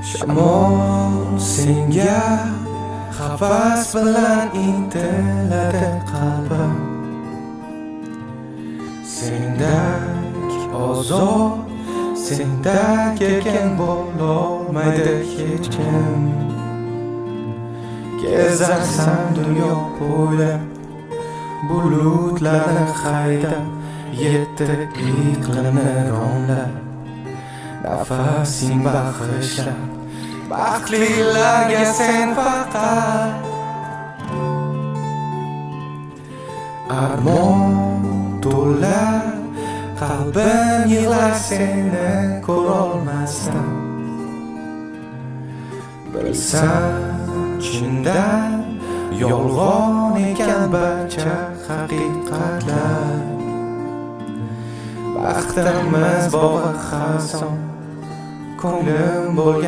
Shamol senga havas bilan intiladi qalbim. Sendek ozod, sendek erkin bo'lolmaydi hech kim. Kezarsan dunyo bo'ylab, bulutlarni haydab, yetti iqlimni romlab, nafasing bag'ishlab, baxtlilarga sen faqat armon to'la, qalbim yig'lar seni ko'rolmasdan. Bilsan chindan yolg'on ekan barcha haqiqatlar. Baxtimiz bog'i xazon, ko'nglim bo'lgan